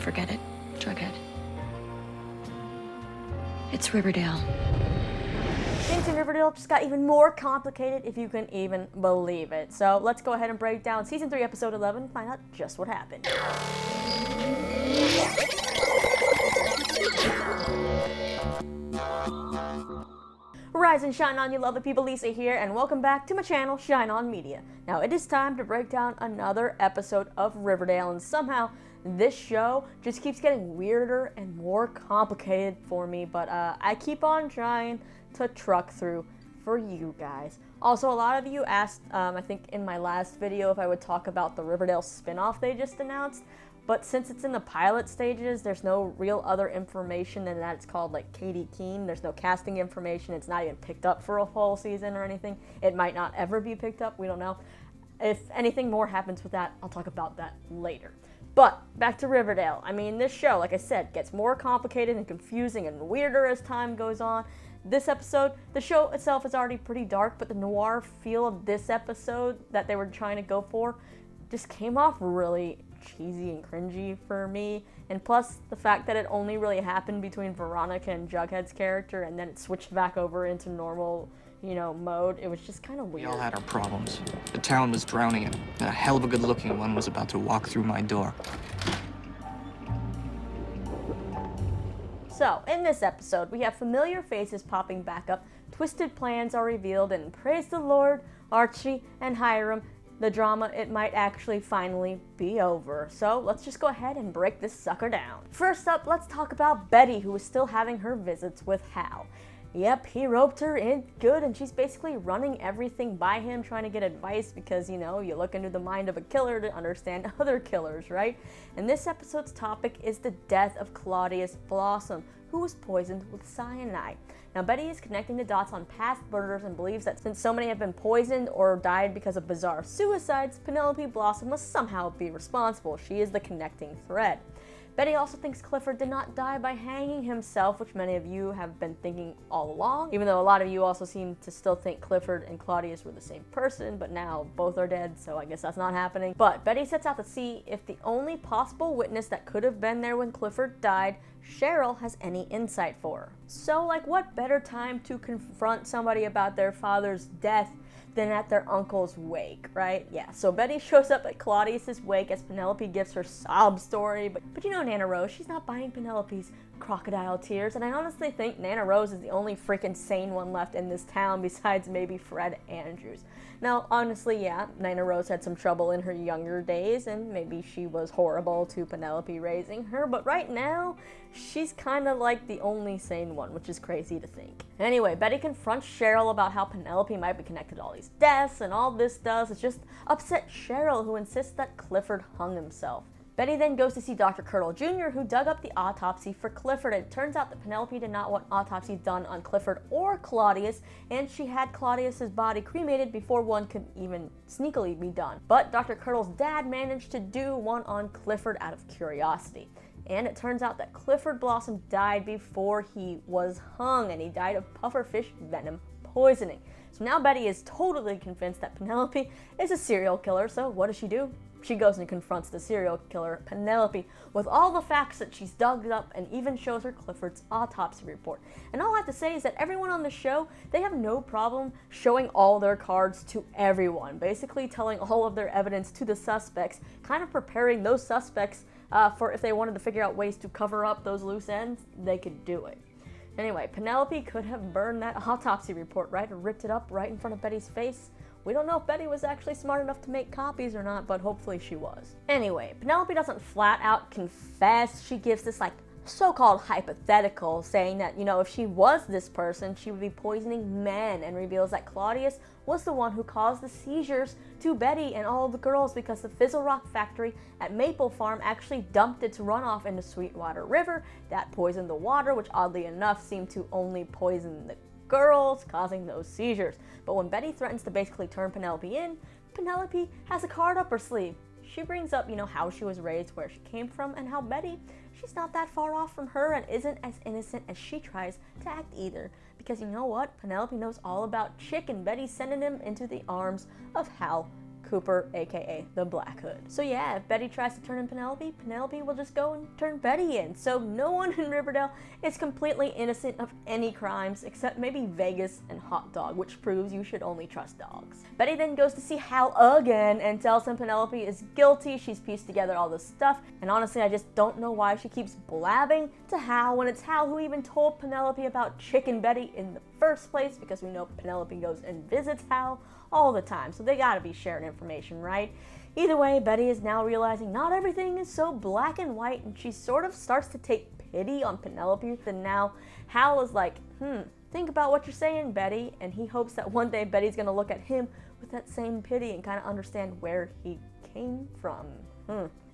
forget it, Jughead. It's Riverdale. Things in Riverdale just got even more complicated, if you can even believe it. So let's go ahead and break down Season 3, Episode 11, and find out just what happened. Rise and shine on, you lovely people. Lisa here, and welcome back to my channel, Shine On Media. Now it is time to break down another episode of Riverdale, and somehow this show just keeps getting weirder and more complicated for me, but I keep on trying to truck through for you guys. Also, a lot of you asked, I think in my last video, if I would talk about the Riverdale spinoff they just announced. But since it's in the pilot stages, there's no real other information than that it's called like Katie Keene. There's no casting information. It's not even picked up for a full season or anything. It might not ever be picked up. We don't know. If anything more happens with that, I'll talk about that later. But back to Riverdale. I mean, this show, like I said, gets more complicated and confusing and weirder as time goes on. This episode, the show itself is already pretty dark, but the noir feel of this episode that they were trying to go for just came off really cheesy and cringy for me, and plus the fact that it only really happened between Veronica and Jughead's character, and then it switched back over into normal, mode. It was just kind of weird. We all had our problems. The town was drowning in, and a hell of a good-looking one was about to walk through my door. So, in this episode, we have familiar faces popping back up, twisted plans are revealed, and praise the Lord, Archie and Hyrum, the drama, it might actually finally be over. So let's just go ahead and break this sucker down. First up, let's talk about Betty, who is still having her visits with Hal. Yep, he roped her in good, and she's basically running everything by him, trying to get advice because, you look into the mind of a killer to understand other killers, right? And this episode's topic is the death of Claudius Blossom, who was poisoned with cyanide. Now, Betty is connecting the dots on past murders and believes that since so many have been poisoned or died because of bizarre suicides, Penelope Blossom must somehow be responsible. She is the connecting thread. Betty also thinks Clifford did not die by hanging himself, which many of you have been thinking all along, even though a lot of you also seem to still think Clifford and Claudius were the same person, but now both are dead, so I guess that's not happening. But Betty sets out to see if the only possible witness that could have been there when Clifford died, Cheryl, has any insight for her. So, what better time to confront somebody about their father's death than at their uncle's wake, right? Yeah, so Betty shows up at Claudius's wake as Penelope gives her sob story, but Nana Rose, she's not buying Penelope's crocodile tears, and I honestly think Nana Rose is the only freaking sane one left in this town besides maybe Fred Andrews. Now, honestly, yeah, Nana Rose had some trouble in her younger days, and maybe she was horrible to Penelope raising her, but right now, she's kind of like the only sane one, which is crazy to think. Anyway, Betty confronts Cheryl about how Penelope might be connected to all these deaths, and all this does is just upset Cheryl, who insists that Clifford hung himself. Betty then goes to see Dr. Curdle Jr., who dug up the autopsy for Clifford. It turns out that Penelope did not want autopsy done on Clifford or Claudius, and she had Claudius's body cremated before one could even sneakily be done. But Dr. Curdle's dad managed to do one on Clifford out of curiosity. And it turns out that Clifford Blossom died before he was hung, and he died of pufferfish venom poisoning. So now Betty is totally convinced that Penelope is a serial killer, so what does she do? She goes and confronts the serial killer, Penelope, with all the facts that she's dug up, and even shows her Clifford's autopsy report. And all I have to say is that everyone on the show, they have no problem showing all their cards to everyone, basically telling all of their evidence to the suspects, kind of preparing those suspects for if they wanted to figure out ways to cover up those loose ends, they could do it. Anyway, Penelope could have burned that autopsy report, right, or ripped it up right in front of Betty's face. We don't know if Betty was actually smart enough to make copies or not, but hopefully she was. Anyway, Penelope doesn't flat out confess. She gives this so-called hypothetical, saying that, if she was this person, she would be poisoning men, and reveals that Claudius was the one who caused the seizures to Betty and all the girls because the Fizzle Rock factory at Maple Farm actually dumped its runoff into Sweetwater River. That poisoned the water, which oddly enough seemed to only poison the girls, causing those seizures. But when Betty threatens to basically turn Penelope in, Penelope has a card up her sleeve. She brings up, how she was raised, where she came from, and how Betty, she's not that far off from her and isn't as innocent as she tries to act either. Because you know what? Penelope knows all about Chick, and Betty sending him into the arms of Hal Cooper, aka the Black Hood. So yeah, if Betty tries to turn in Penelope, Penelope will just go and turn Betty in. So no one in Riverdale is completely innocent of any crimes except maybe Vegas and Hot Dog, which proves you should only trust dogs. Betty then goes to see Hal again and tells him Penelope is guilty. She's pieced together all this stuff, and honestly I just don't know why she keeps blabbing to Hal when it's Hal who even told Penelope about Chicken Betty in the first place, because we know Penelope goes and visits Hal all the time, so they gotta be sharing information, right? Either way, Betty is now realizing not everything is so black and white, and she sort of starts to take pity on Penelope. And now Hal is like, think about what you're saying, Betty, and he hopes that one day Betty's gonna look at him with that same pity and kind of understand where he came from.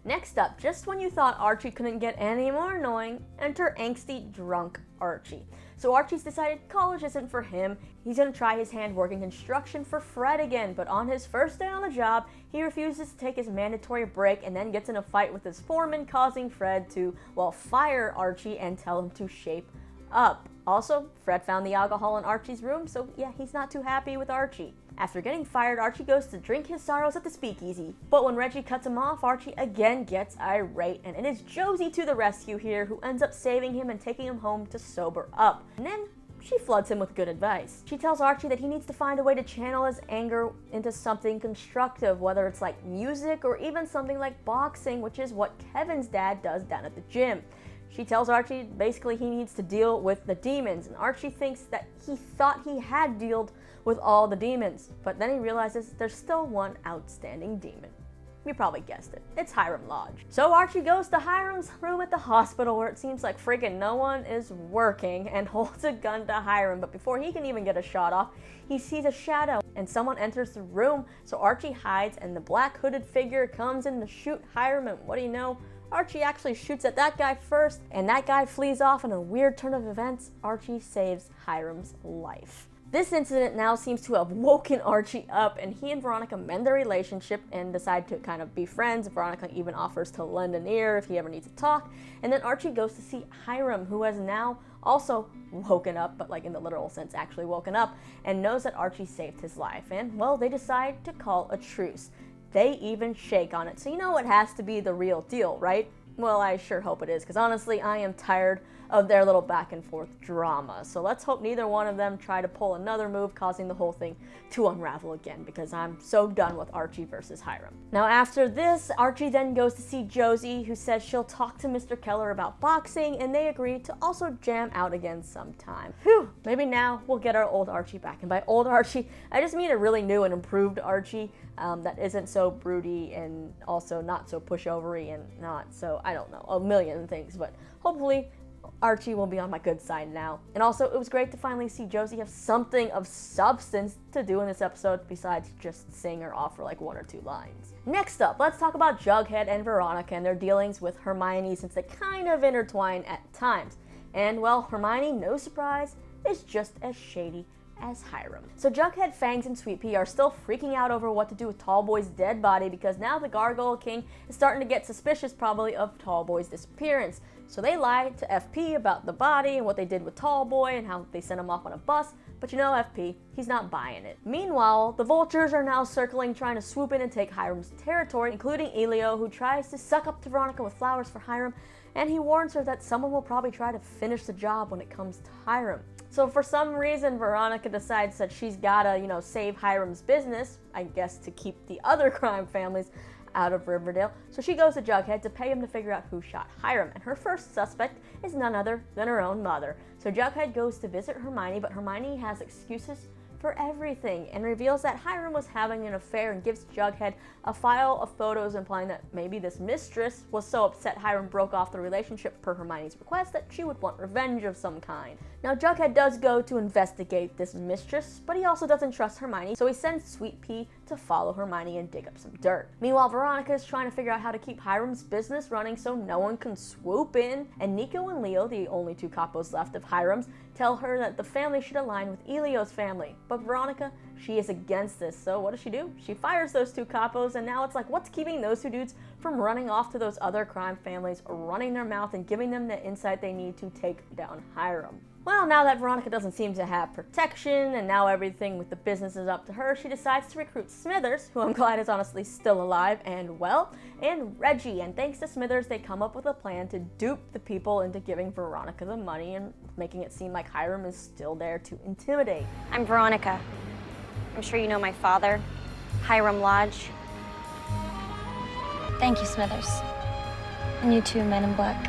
Next up, just when you thought Archie couldn't get any more annoying, enter angsty, drunk Archie. So Archie's decided college isn't for him. He's gonna try his hand working construction for Fred again, but on his first day on the job, he refuses to take his mandatory break and then gets in a fight with his foreman, causing Fred to, well, fire Archie and tell him to shape up. Also, Fred found the alcohol in Archie's room, so yeah, he's not too happy with Archie. After getting fired, Archie goes to drink his sorrows at the speakeasy, but when Reggie cuts him off, Archie again gets irate, and it is Josie to the rescue here, who ends up saving him and taking him home to sober up. And then she floods him with good advice. She tells Archie that he needs to find a way to channel his anger into something constructive, whether it's like music or even something like boxing, which is what Kevin's dad does down at the gym. She tells Archie basically he needs to deal with the demons, and Archie thinks that he thought he had dealt with all the demons, but then he realizes there's still one outstanding demon. You probably guessed it. It's Hiram Lodge. So Archie goes to Hiram's room at the hospital, where it seems like friggin' no one is working, and holds a gun to Hiram, but before he can even get a shot off, he sees a shadow and someone enters the room. So Archie hides, and the black hooded figure comes in to shoot Hiram, and what do you know? Archie actually shoots at that guy first, and that guy flees off. In a weird turn of events, Archie saves Hiram's life. This incident now seems to have woken Archie up, and he and Veronica mend their relationship and decide to kind of be friends. Veronica even offers to lend an ear if he ever needs to talk. And then Archie goes to see Hiram, who has now also woken up, but like in the literal sense actually woken up, and knows that Archie saved his life. And well, they decide to call a truce. They even shake on it, so you know it has to be the real deal, right? Well, I sure hope it is, because honestly, I am tired of their little back and forth drama. So let's hope neither one of them try to pull another move, causing the whole thing to unravel again, because I'm so done with Archie versus Hiram. Now after this, Archie then goes to see Josie, who says she'll talk to Mr. Keller about boxing, and they agree to also jam out again sometime. Whew, maybe now we'll get our old Archie back. And by old Archie, I just mean a really new and improved Archie that isn't so broody and also not so pushovery and not so, I don't know, a million things, but hopefully Archie will be on my good side now. And also, it was great to finally see Josie have something of substance to do in this episode besides just sing her off for like 1 or 2 lines. Next up, let's talk about Jughead and Veronica and their dealings with Hermione, since they kind of intertwine at times. And well, Hermione, no surprise, is just as shady as Hiram. So Jughead, Fangs, and Sweet Pea are still freaking out over what to do with Tallboy's dead body, because now the Gargoyle King is starting to get suspicious probably of Tallboy's disappearance. So they lied to FP about the body and what they did with Tallboy and how they sent him off on a bus, but you know FP, he's not buying it. Meanwhile, the vultures are now circling, trying to swoop in and take Hiram's territory, including Elio, who tries to suck up to Veronica with flowers for Hiram, and he warns her that someone will probably try to finish the job when it comes to Hiram. So for some reason, Veronica decides that she's gotta, save Hiram's business, I guess to keep the other crime families out of Riverdale. So she goes to Jughead to pay him to figure out who shot Hiram, and her first suspect is none other than her own mother. So Jughead goes to visit Hermione, but Hermione has excuses for everything and reveals that Hiram was having an affair and gives Jughead a file of photos implying that maybe this mistress was so upset Hiram broke off the relationship per Hermione's request that she would want revenge of some kind. Now Jughead does go to investigate this mistress, but he also doesn't trust Hermione, so he sends Sweet Pea to follow Hermione and dig up some dirt. Meanwhile, Veronica is trying to figure out how to keep Hiram's business running so no one can swoop in, and Nico and Leo, the only 2 capos left of Hiram's, tell her that the family should align with Elio's family. But Veronica, She is against this, so what does she do? She fires those two capos, and now it's like, what's keeping those two dudes from running off to those other crime families, running their mouth and giving them the insight they need to take down Hiram? Well, now that Veronica doesn't seem to have protection, and now everything with the business is up to her, she decides to recruit Smithers, who I'm glad is honestly still alive and well, and Reggie. And thanks to Smithers, they come up with a plan to dupe the people into giving Veronica the money and making it seem like Hiram is still there to intimidate. I'm Veronica. I'm sure you know my father, Hiram Lodge. Thank you, Smithers. And you too, Men in Black.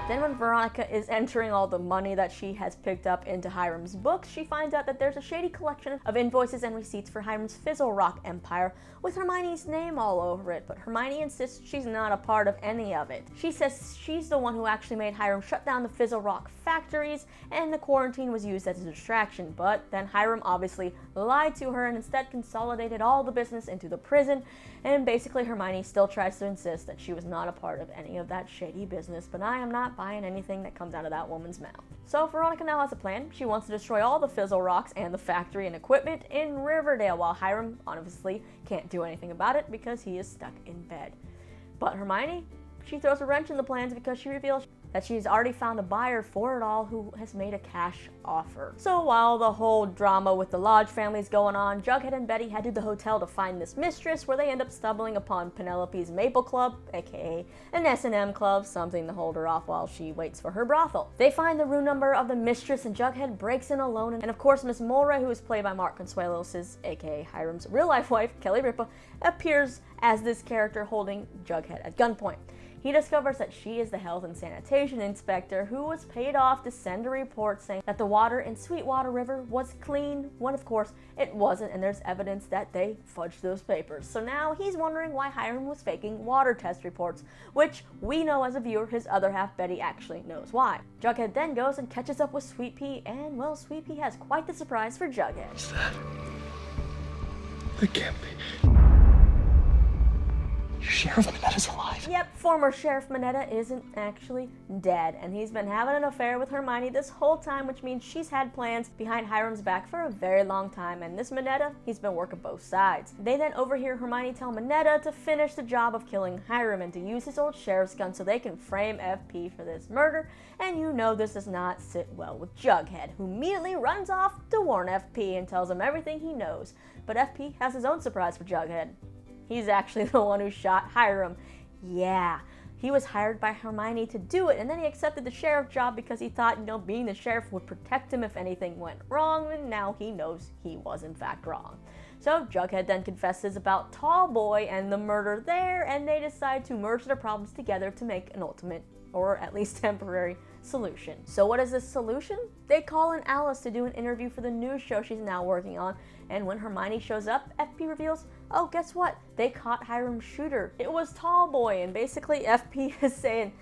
Then when Veronica is entering all the money that she has picked up into Hiram's books, she finds out that there's a shady collection of invoices and receipts for Hiram's Fizzle Rock empire with Hermione's name all over it, but Hermione insists she's not a part of any of it. She says she's the one who actually made Hiram shut down the Fizzle Rock factories, and the quarantine was used as a distraction, but then Hiram obviously lied to her and instead consolidated all the business into the prison, and basically Hermione still tries to insist that she was not a part of any of that shady business, but I am not buying anything that comes out of that woman's mouth. So Veronica now has a plan. She wants to destroy all the Fizzle Rocks and the factory and equipment in Riverdale, while Hiram obviously can't do anything about it because he is stuck in bed. But Hermione, she throws a wrench in the plans because she reveals that she's already found a buyer for it all who has made a cash offer. So while the whole drama with the Lodge family is going on, Jughead and Betty head to the hotel to find this mistress, where they end up stumbling upon Penelope's Maple Club, aka an S&M club, something to hold her off while she waits for her brothel. They find the room number of the mistress, and Jughead breaks in alone, and of course Miss Mulray, who is played by Mark Consuelos, aka Hiram's real-life wife, Kelly Ripa, appears as this character holding Jughead at gunpoint. He discovers that she is the health and sanitation inspector who was paid off to send a report saying that the water in Sweetwater River was clean, when of course it wasn't, and there's evidence that they fudged those papers. So now he's wondering why Hiram was faking water test reports, which we know as a viewer his other half Betty actually knows why. Jughead then goes and catches up with Sweet Pea, and well, Sweet Pea has quite the surprise for Jughead. What's that? That can't be. Sheriff Monetta's alive. Yep, former Sheriff Monetta isn't actually dead, and he's been having an affair with Hermione this whole time, which means she's had plans behind Hiram's back for a very long time, and this Monetta, he's been working both sides. They then overhear Hermione tell Monetta to finish the job of killing Hiram and to use his old sheriff's gun so they can frame FP for this murder, and you know this does not sit well with Jughead, who immediately runs off to warn FP and tells him everything he knows. But FP has his own surprise for Jughead. He's actually the one who shot Hiram. Yeah, he was hired by Hermione to do it, and then he accepted the sheriff job because he thought, being the sheriff would protect him if anything went wrong, and now he knows he was in fact wrong. So Jughead then confesses about Tall Boy and the murder there, and they decide to merge their problems together to make an ultimate, or at least temporary, solution. So what is this solution? They call in Alice to do an interview for the news show she's now working on, and when Hermione shows up, FP reveals, oh, guess what? They caught Hiram's shooter. It was Tall Boy, and basically FP is saying,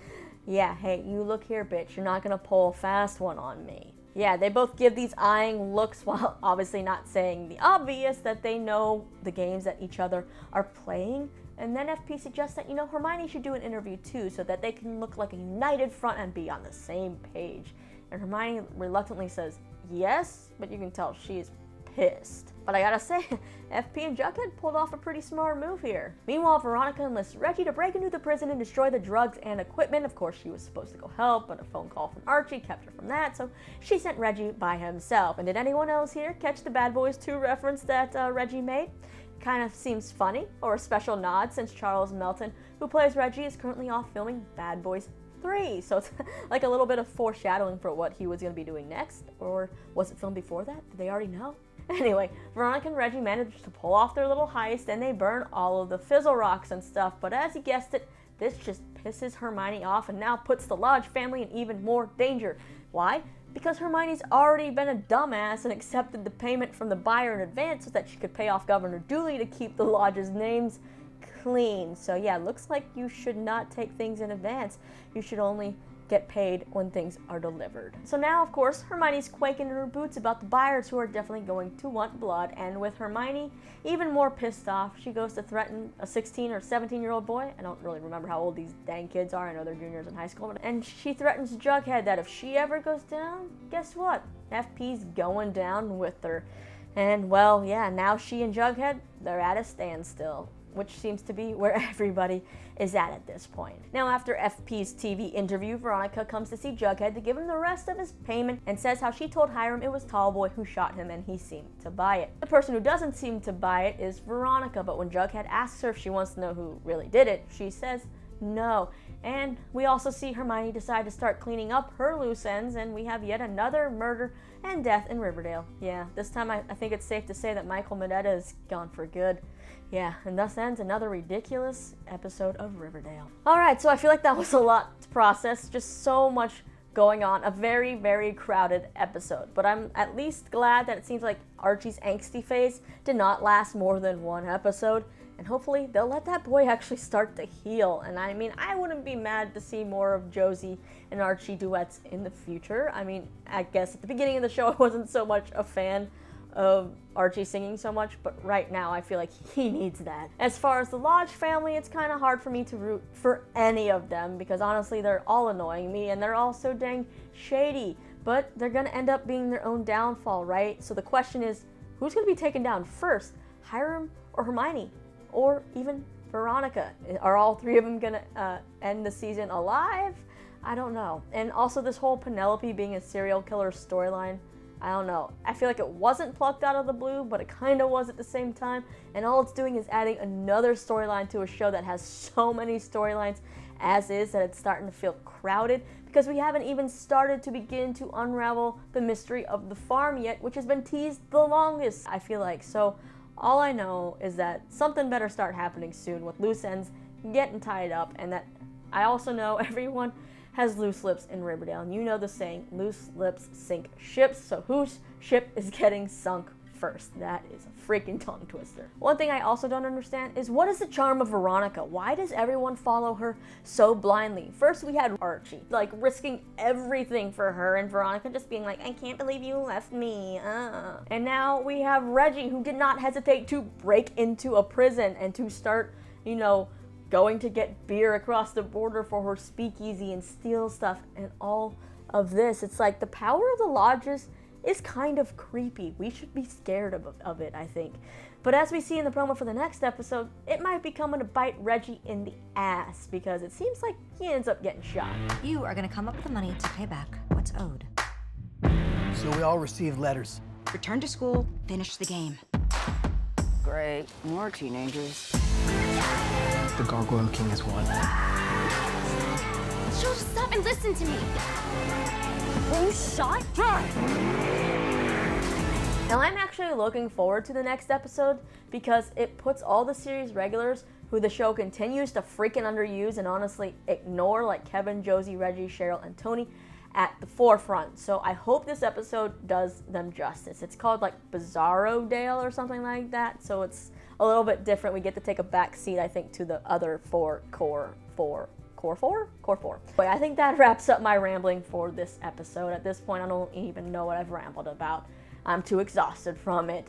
yeah, hey, you look here, bitch, you're not gonna pull a fast one on me. Yeah, they both give these eyeing looks while obviously not saying the obvious that they know the games that each other are playing. And then FP suggests that, Hermione should do an interview too so that they can look like a united front and be on the same page. And Hermione reluctantly says yes, but you can tell she's pissed. But I gotta say, FP and Jughead pulled off a pretty smart move here. Meanwhile, Veronica enlists Reggie to break into the prison and destroy the drugs and equipment. Of course, she was supposed to go help, but a phone call from Archie kept her from that, so she sent Reggie by himself. And did anyone else here catch the Bad Boys 2 reference that Reggie made? Kind of seems funny, or a special nod, since Charles Melton, who plays Reggie, is currently off filming Bad Boys 3, so it's like a little bit of foreshadowing for what he was going to be doing next. Or was it filmed before that? Did they already know? Anyway, Veronica and Reggie managed to pull off their little heist, and they burn all of the Fizzle Rocks and stuff, but as you guessed it, this just pisses Hermione off and now puts the Lodge family in even more danger. Why? Because Hermione's already been a dumbass and accepted the payment from the buyer in advance so that she could pay off Governor Dooley to keep the Lodge's names clean. So yeah, looks like you should not take things in advance. You should only get paid when things are delivered. So now, of course, Hermione's quaking in her boots about the buyers who are definitely going to want blood, and with Hermione even more pissed off, she goes to threaten a 16 or 17-year-old boy. I don't really remember how old these dang kids are. I know they're juniors in high school. And she threatens Jughead that if she ever goes down, guess what? FP's going down with her. And well, yeah, now she and Jughead, they're at a standstill, which seems to be where everybody is at this point. Now, after FP's TV interview, Veronica comes to see Jughead to give him the rest of his payment and says how she told Hiram it was Tallboy who shot him and he seemed to buy it. The person who doesn't seem to buy it is Veronica, but when Jughead asks her if she wants to know who really did it, she says no. And we also see Hermione decide to start cleaning up her loose ends, and we have yet another murder and death in Riverdale. Yeah, this time I think it's safe to say that Michael Medetta is gone for good. Yeah, and thus ends another ridiculous episode of Riverdale. Alright, so I feel like that was a lot to process, just so much going on, a very, very crowded episode. But I'm at least glad that it seems like Archie's angsty phase did not last more than one episode, and hopefully they'll let that boy actually start to heal. And I mean, I wouldn't be mad to see more of Josie and Archie duets in the future. I mean, I guess at the beginning of the show I wasn't so much a fan of Archie singing so much, but right now I feel like he needs that. As far as the Lodge family, it's kind of hard for me to root for any of them because honestly they're all annoying me and they're all so dang shady, but they're gonna end up being their own downfall, right? So the question is, who's gonna be taken down first, Hiram or Hermione, or even Veronica? Are all three of them gonna end the season alive? I don't know. And also this whole Penelope being a serial killer storyline, I don't know. I feel like it wasn't plucked out of the blue, but it kind of was at the same time. And all it's doing is adding another storyline to a show that has so many storylines as is that it's starting to feel crowded because we haven't even started to begin to unravel the mystery of the farm yet, which has been teased the longest, I feel like. So all I know is that something better start happening soon with loose ends getting tied up, and that I also know everyone has loose lips in Riverdale, and you know the saying, loose lips sink ships, so whose ship is getting sunk first? That is a freaking tongue twister. One thing I also don't understand is what is the charm of Veronica? Why does everyone follow her so blindly? First we had Archie, like risking everything for her, and Veronica just being like, I can't believe you left me, And now we have Reggie, who did not hesitate to break into a prison and to start, going to get beer across the border for her speakeasy and steal stuff and all of this. It's like the power of the lodges is kind of creepy. We should be scared of it, I think. But as we see in the promo for the next episode, it might be coming to bite Reggie in the ass because it seems like he ends up getting shot. You are going to come up with the money to pay back what's owed. So we all received letters. Return to school, finish the game. Great, more teenagers. The Gargoyle King has won. Just stop and listen to me. Were you shot? Now I'm actually looking forward to the next episode because it puts all the series regulars who the show continues to freaking underuse and honestly ignore, like Kevin, Josie, Reggie, Cheryl, and Tony, at the forefront. So I hope this episode does them justice. It's called like Bizarro Dale or something like that, so it's a little bit different. We get to take a back seat, I think, to the other core four. But I think that wraps up my rambling for this episode. At this point, I don't even know what I've rambled about. I'm too exhausted from it.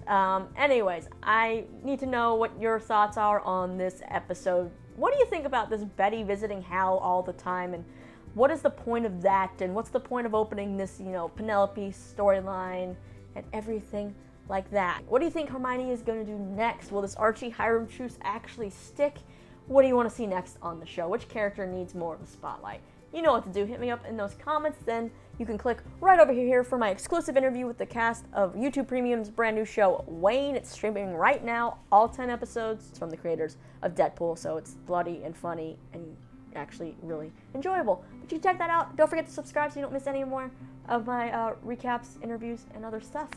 Anyways, I need to know what your thoughts are on this episode. What do you think about this Betty visiting Hal all the time, and what is the point of that, and what's the point of opening this, Penelope storyline and everything like that? What do you think Hermione is going to do next? Will this Archie Hyrum truce actually stick? What do you want to see next on the show? Which character needs more of the spotlight? You know what to do. Hit me up in those comments. Then you can click right over here for my exclusive interview with the cast of YouTube Premium's brand new show, Wayne. It's streaming right now, all 10 episodes. It's from the creators of Deadpool, so it's bloody and funny and actually really enjoyable. But you check that out. Don't forget to subscribe so you don't miss any more of my recaps, interviews, and other stuff.